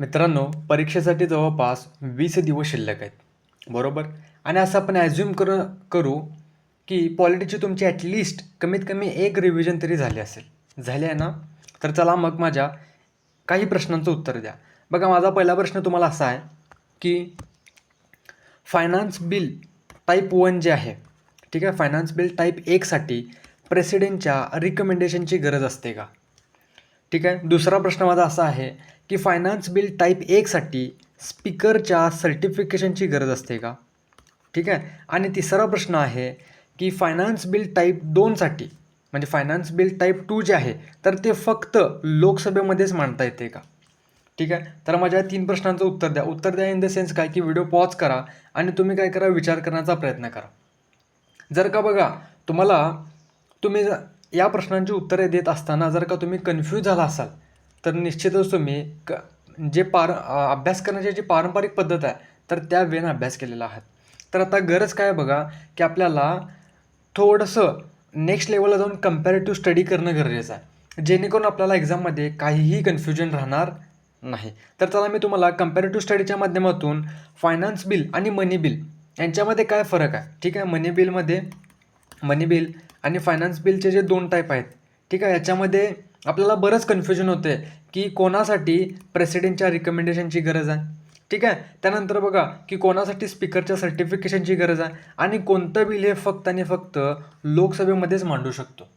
मित्रांनो, परीक्षेसाठी जवळपास 20 दिवस शिल्लक आहेत, बरोबर? आणि असं आपण ॲझ्युम करू की पॉलिटीची तुमची ॲटलिस्ट कमीत कमी एक रिव्हिजन तरी झाली असेल. झाली आहे ना? तर चला मग माझ्या काही प्रश्नांचं उत्तर द्या. बघा, माझा पहिला प्रश्न तुम्हाला असा आहे की फायनान्स बिल टाईप 1 जे आहे, ठीक आहे, फायनान्स बिल टाईप 1साठी प्रेसिडेंटच्या रिकमेंडेशनची गरज असते का? ठीक आहे. दुसरा प्रश्न माझा असा आहे की फायनान्स बिल टाईप 1साठी स्पीकरच्या सर्टिफिकेशनची गरज असते का? ठीक आहे. आणि तिसरा प्रश्न आहे की फायनान्स बिल टाईप 2साठी म्हणजे फायनान्स बिल टाईप 2 जे आहे तर ते फक्त लोकसभेमध्येच मांडता येते का? ठीक आहे. तर माझ्या 3 प्रश्नांचं उत्तर द्या. उत्तर द्या इन द सेन्स काय की व्हिडिओ पॉज करा आणि तुम्ही काय करा, विचार करण्याचा प्रयत्न करा. जर का बघा तुम्ही या प्रश्नांची उत्तरे देत असताना जर का तुम्ही कन्फ्यूज झाला असाल तर निश्चितच तुम्ही अभ्यास करण्याची जी पारंपरिक पद्धत आहे तर त्या वेळेनं अभ्यास केलेला आहे. तर आता गरज काय बघा की आपल्याला थोडंसं नेक्स्ट लेवलला जाऊन कम्पॅरेटिव्ह स्टडी करणं गरजेचं आहे, जेणेकरून आपल्याला एक्झाममध्ये काहीही कन्फ्युजन राहणार नाही. तर चला मी तुम्हाला कम्पॅरेटिव्ह स्टडीच्या माध्यमातून फायनान्स बिल आणि मनी बिल यांच्यामध्ये काय फरक आहे, ठीक आहे, मनी बिल आणि फायनान्स बिलचे जे 2 टाईप आहेत, ठीक आहे, याच्यामध्ये आपल्याला बरंच कन्फ्युजन होते की कोणासाठी प्रेसिडेंटच्या रिकमेंडेशनची गरज आहे, ठीक आहे. त्यानंतर बघा की कोणासाठी स्पीकरच्या सर्टिफिकेशनची गरज आहे आणि कोणतं बिल हे फक्त आणि फक्त लोकसभेमध्येच मांडू शकतो,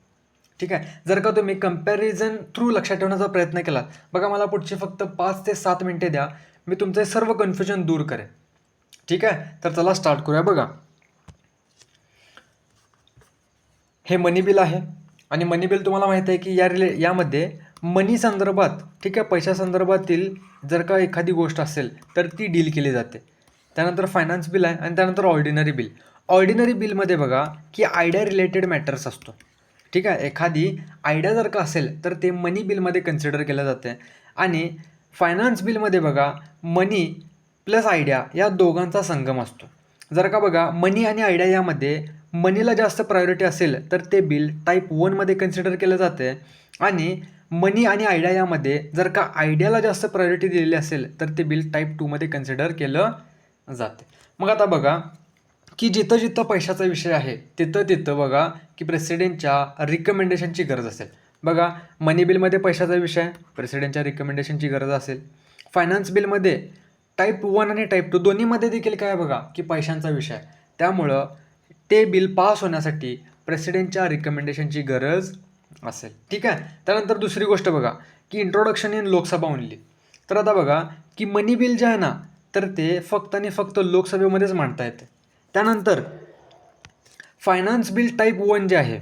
ठीक आहे. जर का तुम्ही कम्पॅरिझन थ्रू लक्षात ठेवण्याचा प्रयत्न केला, बघा मला पुढची फक्त 5 ते 7 मिनिटे द्या, मी तुमचे सर्व कन्फ्युजन दूर करेन, ठीक आहे. तर चला स्टार्ट करूया. बघा, हे मनी बिल आहे आणि मनी बिल तुम्हाला माहीत आहे की यामध्ये मनी संदर्भात, ठीक आहे, पैशा संदर्भातील जर का एखादी गोष्ट असेल तर ती डील केली जाते. त्यानंतर फायनान्स बिल आहे आणि त्यानंतर ऑर्डिनरी बिल. ऑर्डिनरी बिलमध्ये बघा की आयडिया रिलेटेड मॅटर्स असतो, ठीक आहे. एखादी आयडिया जर का असेल तर ते मनी बिलमध्ये कन्सिडर केलं जाते आणि फायनान्स बिलमध्ये बघा मनी प्लस आयडिया या दोघांचा संगम असतो. जर का बघा मनी आणि आयडिया यामध्ये मनीला जास्त प्रायोरिटी असेल तर ते बिल टाईप 1मध्ये कन्सिडर केलं जाते आणि मनी आणि आयडिया यामध्ये जर का आयडियाला जास्त प्रायोरिटी दिलेली असेल तर ते बिल टाईप 2मध्ये कन्सिडर केलं जाते. मग आता बघा की जिथं जिथं पैशाचा विषय आहे तिथं तिथं बघा की प्रेसिडेंटच्या रिकमेंडेशनची गरज असेल. बघा, मनी बिलमध्ये पैशाचा विषय, प्रेसिडेंटच्या रिकमेंडेशनची गरज असेल. फायनान्स बिलमध्ये टाईप 1 आणि टाईप 2 दोन्हीमध्ये देखील काय बघा की पैशांचा विषय, त्यामुळं ते बिल पास होण्यासाठी प्रेसिडेंटच्या रिकमेंडेशनची गरज असेल, ठीक आहे. त्यानंतर दुसरी गोष्ट बघा की इंट्रोडक्शन इन लोकसभा ओनली. तर आता बघा की मनी बिल जे आहे ना तर ते फक्त आणि फक्त लोकसभेमध्येच मांडता येते. त्यानंतर फायनान्स बिल टाईप 1 जे आहे,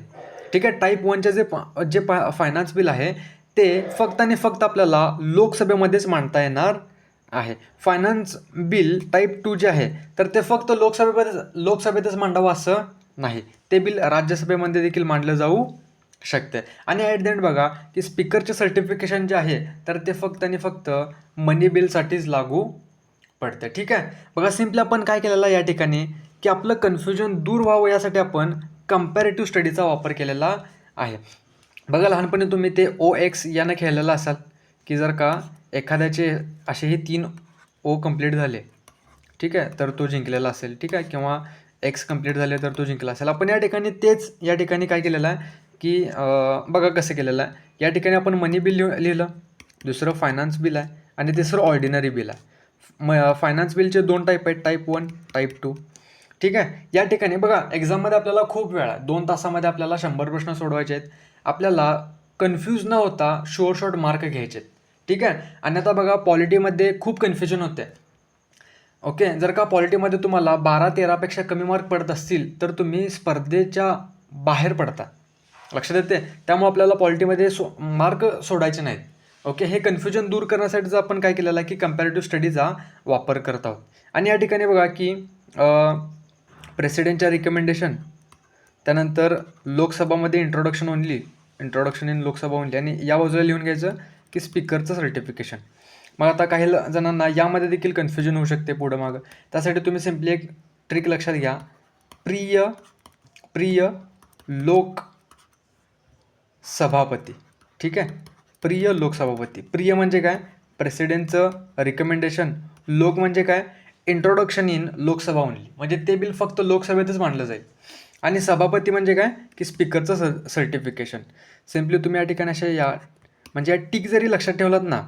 ठीक आहे, टाईप 1चे जे फायनान्स बिल आहे ते फक्त आणि फक्त आपल्याला लोकसभेमध्येच मांडता येणार आहे. फायनान्स बिल टाईप 2 जे आहे तर ते फक्त लोकसभेतच मांडावं असं नाही, ते बिल राज्यसभेमध्ये देखील मांडलं जाऊ शकते. आणि ॲट द एंड बघा की स्पीकरचे सर्टिफिकेशन जे आहे तर ते फक्त आणि फक्त मनी बिलसाठीच लागू पडते, ठीक आहे. बघा, सिम्पली आपण काय केलेलं आहे या ठिकाणी की आपलं कन्फ्युजन दूर व्हावं यासाठी आपण कम्पॅरेटिव्ह स्टडीचा वापर केलेला आहे. बघा, लहानपणी तुम्ही ते OX यानं खेळलेलं असाल की जर का एखाद्याचे असेही 3 O कंप्लीट झाले, ठीक आहे, तर तो जिंकलेला असेल, ठीक आहे, किंवा X कंप्लीट झाले तर तो जिंकला असेल. आपण या ठिकाणी काय केलेलं आहे की बघा कसं केलेलं आहे. या ठिकाणी आपण मनी बिल लिहिलं, दुसरं फायनान्स बिल आहे आणि तिसरं ऑर्डिनरी बिल आहे. फायनान्स बिलचे 2 टाईप आहेत, टाईप 1, टाईप 2, ठीक आहे. या ठिकाणी बघा एक्झाममध्ये आपल्याला खूप वेळ आहे, 2 तासामध्ये आपल्याला 100 प्रश्न सोडवायचे आहेत. आपल्याला कन्फ्यूज न होता शॉर्ट मार्क घ्यायचे आहेत, ठीक आहे. आणि आता बघा पॉलिटीमध्ये खूप कन्फ्युजन होते, ओके. जर का पॉलिटीमध्ये तुम्हाला 12-13पेक्षा कमी मार्क पडत असतील तर तुम्ही स्पर्धेच्या बाहेर पडता, लक्षात येते. त्यामुळे आपल्याला पॉलिटीमध्ये मार्क सोडायचे नाहीत, ओके. हे कन्फ्युजन दूर करण्यासाठीच आपण काय केलेलं आहे की कम्पॅरेटिव्ह स्टडीचा वापर करत आहोत. आणि या ठिकाणी बघा की प्रेसिडेंटच्या रिकमेंडेशन, त्यानंतर लोकसभामध्ये इंट्रोडक्शन इन लोकसभा ओनली आणि या बाजूला लिहून घ्यायचं की स्पीकरचं सर्टिफिकेशन. मग आता काही जणांना यामध्ये देखील कन्फ्युजन होऊ शकते पुढं मागं. त्यासाठी तुम्ही सिम्पली एक ट्रिक लक्षात घ्या, प्रिय लोक सभापती, ठीक आहे. प्रिय लोकसभापती, प्रिय म्हणजे काय, प्रेसिडेंटचं रिकमेंडेशन, लोक म्हणजे काय, इंट्रोडक्शन इन लोकसभा ओनली, म्हणजे ते बिल फक्त लोकसभेतच मांडलं जाईल. आणि सभापती म्हणजे काय की स्पीकरचं सर्टिफिकेशन. सिम्पली तुम्ही या ठिकाणी अशा या म्हणजे या टिक जरी लक्षात ठेवलात ना,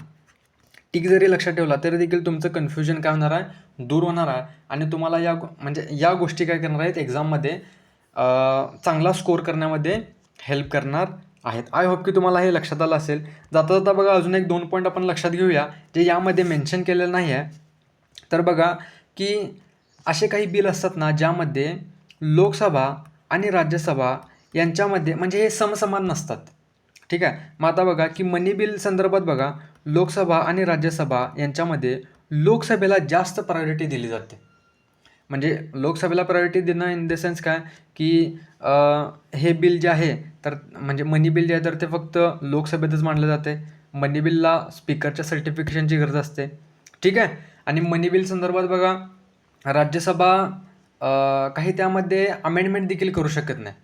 टिक जरी लक्षात ठेवला तरी देखील तुमचं कन्फ्युजन काय होणार आहे, दूर होणार आहे. आणि तुम्हाला म्हणजे या गोष्टी काय करणार आहेत एक्झाममध्ये चांगला स्कोअर करण्यामध्ये हेल्प करणार आहेत. आय होप की तुम्हाला हे लक्षात आलं असेल. जाता जाता बघा अजून एक 2 पॉईंट आपण लक्षात घेऊया जे यामध्ये मेन्शन केलेलं नाही आहे. तर बघा की असे काही बिल असतात ना ज्यामध्ये लोकसभा आणि राज्यसभा यांच्यामध्ये म्हणजे हे समसमान नसतात. ठीक आहे. मग आता बघा की मनी बिल संदर्भात बघा लोकसभा आणि राज्यसभा यांच्यामध्ये लोकसभेला जास्त प्रायोरिटी दिली जाते. म्हणजे लोकसभेला प्रायोरिटी देणं इन द सेन्स काय की हे बिल जे आहे तर म्हणजे मनी बिल जे आहे तर ते फक्त लोकसभेतच मांडलं जाते. मनी बिलला स्पीकरच्या सर्टिफिकेशनची गरज असते. ठीक आहे. आणि मनी बिल संदर्भात बघा राज्यसभा काही त्यामध्ये अमेंडमेंट देखील करू शकत नाही.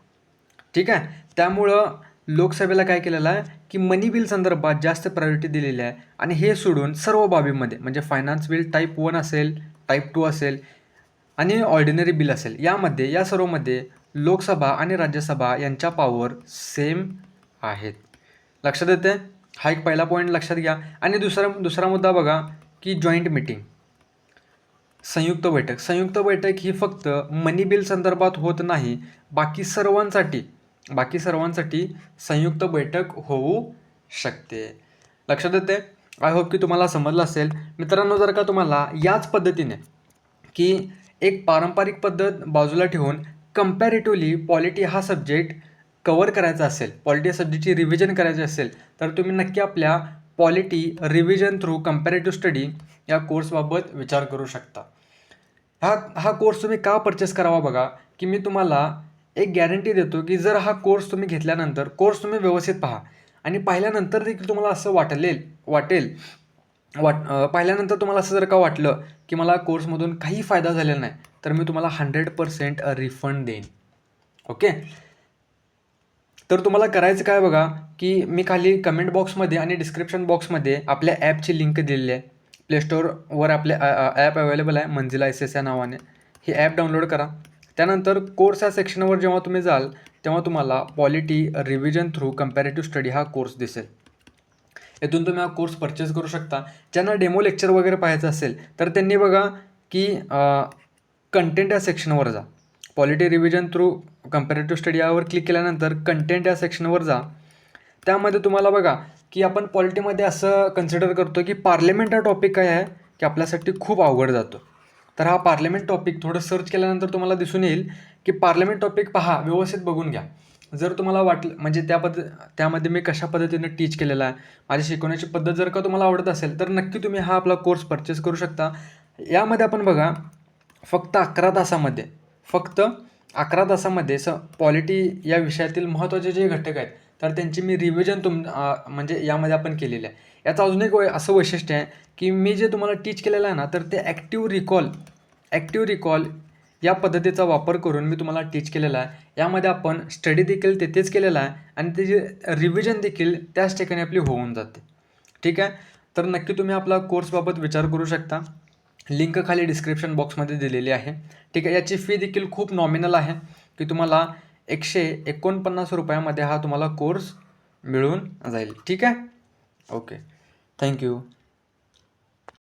ठीक आहे. त्यामुळं लोकसभेला काय केलेलं आहे की मनी बिल संदर्भात जास्त प्रायोरिटी दिलेली आहे. आणि हे सोडून सर्व बाबीमध्ये म्हणजे फायनान्स बिल टाईप 1 असेल, टाईप 2 असेल आणि ऑर्डिनरी बिल असेल, यामध्ये या सर्वमध्ये लोकसभा आणि राज्यसभा यांच्या पॉवर सेम आहेत. लक्षात येते. हा एक पहिला पॉईंट लक्षात घ्या. आणि दुसरा मुद्दा बघा की जॉईंट मीटिंग, संयुक्त बैठक. संयुक्त बैठक ही फक्त मनी बिल संदर्भात होत नाही, बाकी सर्वांसाठी संयुक्त बैठक होऊ शकते. लक्षात येते. आय होप की तुम्हाला समजलं असेल. मित्रांनो, जर का तुम्हाला याच पद्धतीने की एक पारंपरिक पद्धत बाजूला ठेवून कंपॅरेटिव्हली पॉलिटी हा सब्जेक्ट कवर करायचा असेल, पॉलिटी सब्जेक्टची रिव्हिजन करायची असेल, तर तुम्ही नक्की आपल्या polity revision through comparative study या कोर्सबाबत विचार करू शकता. हा कोर्स तुम्ही का परचेस करावा बघा की मी तुम्हाला एक गॅरंटी देतो की जर हा कोर्स तुम्ही घेतल्यानंतर कोर्स तुम्ही व्यवस्थित पहा आणि पाहिल्यानंतर देखील तुम्हाला असं पाहिल्यानंतर तुम्हाला असं जर का वाटलं की मला कोर्समधून काही फायदा झालेला नाही, तर मी तुम्हाला 100% रिफंड देईन. ओके. तर तुम्हाला करायचं काय बघा की मी खाली कमेंट बॉक्समध्ये आणि डिस्क्रिप्शन बॉक्समध्ये आपल्या ॲपची लिंक दिलेली आहे. प्ले स्टोअरवर आपले ॲप अवेलेबल आहे, मंजिला SS या नावाने. हे ॲप डाउनलोड करा. त्यानंतर कोर्स या सेक्शनवर जेव्हा तुम्ही जाल तेव्हा तुम्हाला polity revision through comparative study हा कोर्स दिसेल. येथून तुम्ही हा कोर्स परचेस करू शकता. ज्यांना डेमो लेक्चर वगैरे पाहायचं असेल तर त्यांनी बघा की कंटेंट या सेक्शनवर जा. Polity revision through comparative study यावर क्लिक केल्यानंतर कंटेंट या सेक्शनवर जा. त्यामध्ये तुम्हाला बघा की आपण पॉलिटीमध्ये असं कन्सिडर करतो की पार्लमेंट हा टॉपिक काय आहे की आपल्यासाठी खूप अवघड जातो. तर हा पार्लमेंट टॉपिक थोडं सर्च केल्यानंतर तुम्हाला दिसून येईल की पार्लमेंट टॉपिक पहा, व्यवस्थित बघून घ्या. जर तुम्हाला वाटलं म्हणजे त्यामध्ये मी कशा पद्धतीनं टीच केलेला आहे, माझी शिकवण्याची पद्धत जर का तुम्हाला आवडत असेल तर नक्की तुम्ही हा आपला कोर्स परचेस करू शकता. यामध्ये आपण बघा फक्त 11 तासामध्ये पॉलिटी या विषयातील महत्त्वाचे जे घटक आहेत तर त्यांची मी रिव्हिजन म्हणजे यामध्ये आपण केलेलं आहे. याचं अजून एक असं वैशिष्ट्य आहे की मी जे तुम्हाला टीच केलेलं आहे ना तर ते ॲक्टिव्ह रिकॉल या पद्धतीचा वापर करून मी तुम्हाला टीच केलेला आहे. यामध्ये आपण स्टडी देखील तेथेच केलेला आहे आणि त्याची रिव्हिजन देखील त्याच ठिकाणी आपली होऊन जाते. ठीक आहे. तर नक्की तुम्ही आपला कोर्सबाबत विचार करू शकता. लिंक खाली डिस्क्रिप्शन बॉक्समध्ये दिलेली आहे. ठीक आहे. याची फी देखील खूप नॉमिनल आहे की तुम्हाला 149 रुपयामध्ये हा तुम्हाला कोर्स मिळून जाईल. ठीक आहे. ओके. थँक्यू.